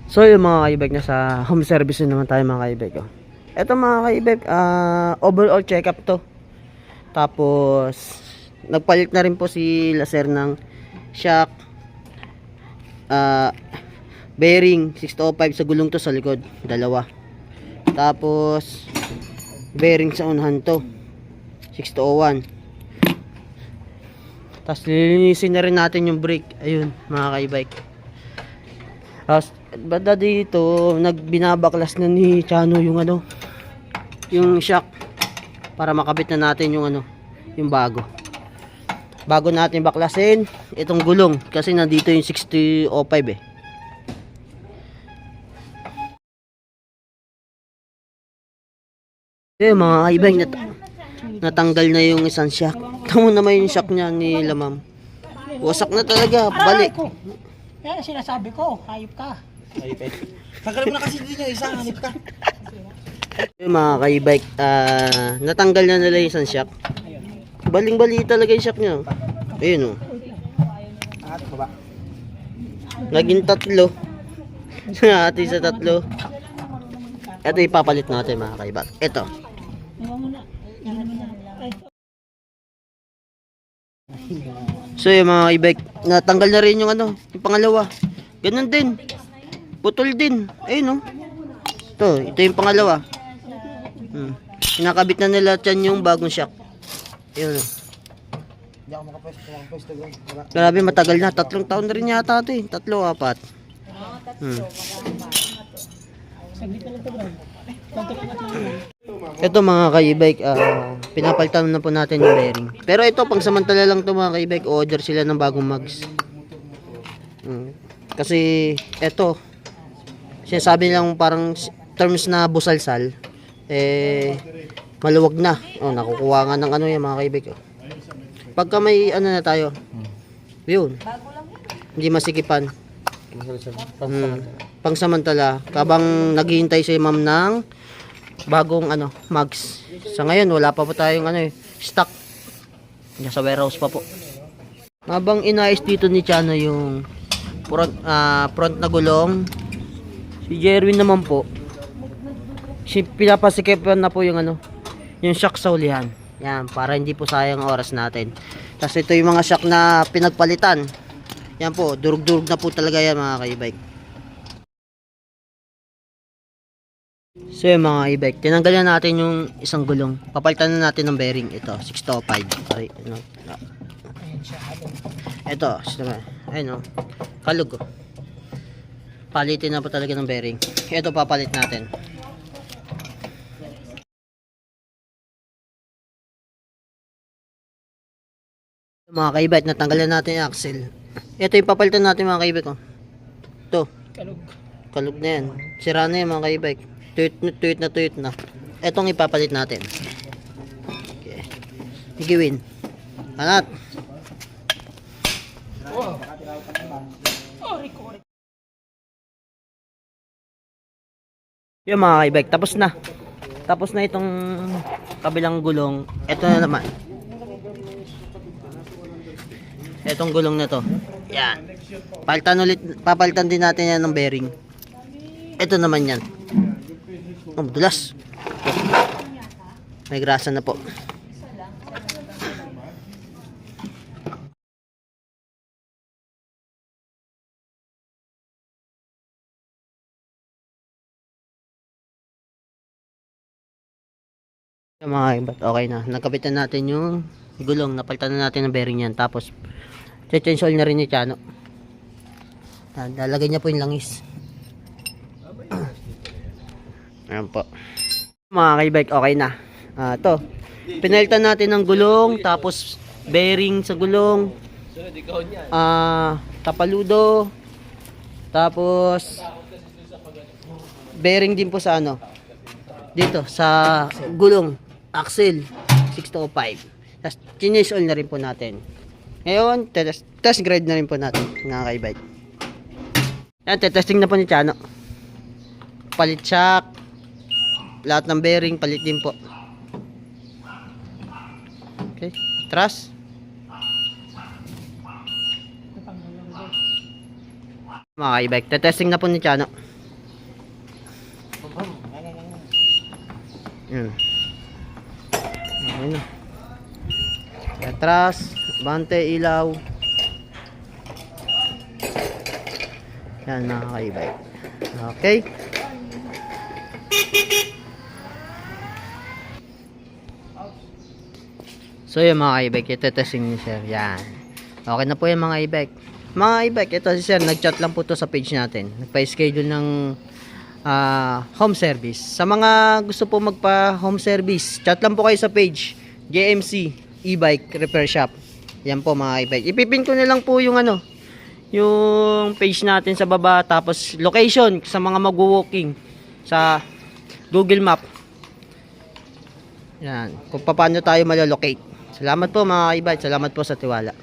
So yung mga kaibig, nasa home service na naman tayo mga kaibig. Oh. Ito mga kaibig, overall check up to. Tapos nagpalit na rin po si Laser ng shock, bearing 605 sa gulong to sa likod, dalawa. Tapos bearing sa unahan to 601. Tapos lilinisin na rin natin yung brake. Ayun mga kaibig. Tapos banda dito nagbinabaklas na ni Chano yung yung shock para makabit na natin yung yung bago natin baklasin itong gulong kasi nandito yung 6005 eh. Mga kaibig, natanggal na yung isang shock. Tamo naman yung shock niya ni Lamam. Wasak na talaga, balik. Yan sinasabi ko, hayop ka. Hayop eh. Tanggalin mo na kasi dito yung isang hanip ka. Mga kaibike, natanggal na nila yung isang shock. Baling-bali talaga yung shock niya. Ayun o. Naging tatlo. Ati sa tatlo. Ito ipapalit natin mga kaibike. Ito. So yung mga kaibike, natanggal na rin yung yung pangalawa. Ganun din. Putol din. Ayun o. Ito yung pangalawa. Kinakabit na nila dyan yung bagong shock. Ayun o. Grabe matagal na. 3 taon na rin yata ito eh. 3, 4. Ito mga kaibike, pinapalitan na po natin yung bearing. Pero ito pang samantala lang to mga kaibike. Order sila ng bagong mags. Kasi ito sinasabi lang parang terms na busalsal maluwag na. Nakukuha nga ng yan mga kaibig. Pagka may na tayo, yun, hindi masikipan. Pangsamantala kabang naghihintay si ma'am ng bagong mags. Sa ngayon wala pa po tayong stock. Nasa warehouse pa po. Habang inayos dito ni Chano yung front na gulong, si Jerwin naman po, pinapasikipan na po yung yung shock sa ulihan. Yan, para hindi po sayang oras natin. Tapos ito yung mga shock na pinagpalitan. Yan po, durug-durug na po talaga yan mga kaibike. So yung mga kaibike, tinanggalan natin yung isang gulong. Papalitan na natin ng bearing. Ito, 605. Sorry, ito, ayun o, kalug o. Palitin na po talaga ng bearing. Ito papalit natin. Mga kaibike, natanggalan natin yung axle. Ito yung papalitan natin mga kaibike. Ito, kalug na yan. Sira na yan mga kaibike. Tuyot na. Itong ipapalit natin. Okay. Higawin. Anat. Yung mga kaibike, tapos na. Tapos na itong kabilang gulong. Ito na naman. Itong gulong na to. Yan. Papalitan din natin yan ng bearing. Ito naman yan. Dulas. Okay. May grasa na po. Mga ibat, okay na. Nagkapitan natin yung gulong. Napalitan na natin ng bearing yan. Tapos, change oil na rin ni Chano. Lalagay niya po yung langis. Ayan po. Mga kaibike, okay na. Ito. Pinalitan natin ng gulong. Tapos, bearing sa gulong. Tapaludo. Tapos, bearing din po sa dito, sa gulong. Axle 605. Tapos change oil na rin po natin. Ngayon test grade na rin po natin mga kaibike. Yan, testing na po ni Chano. Palit shock, lahat ng bearing palit din po. Okay, truss. Mga kaibike, testing na po ni Chano. Yan. Okay na. Atras, bante, ilaw. Yan mga ka-e-bike. Okay. So yung mga e-bike, ito testing ni sir. Yan. Okay na po yung mga e-bike. Mga e-bike, ito si sir, nag-chat lang po to sa page natin. Nagpa-schedule ng home service. Sa mga gusto po magpa-home service, chat lang po kayo sa page JMC e-bike repair shop. Yan po mga e-bike. Ipipin ko na lang po yung yung page natin sa baba, tapos location sa mga mag-walking sa Google Map. Yan, kung paano tayo malo-locate. Salamat po mga e-bike, salamat po sa tiwala.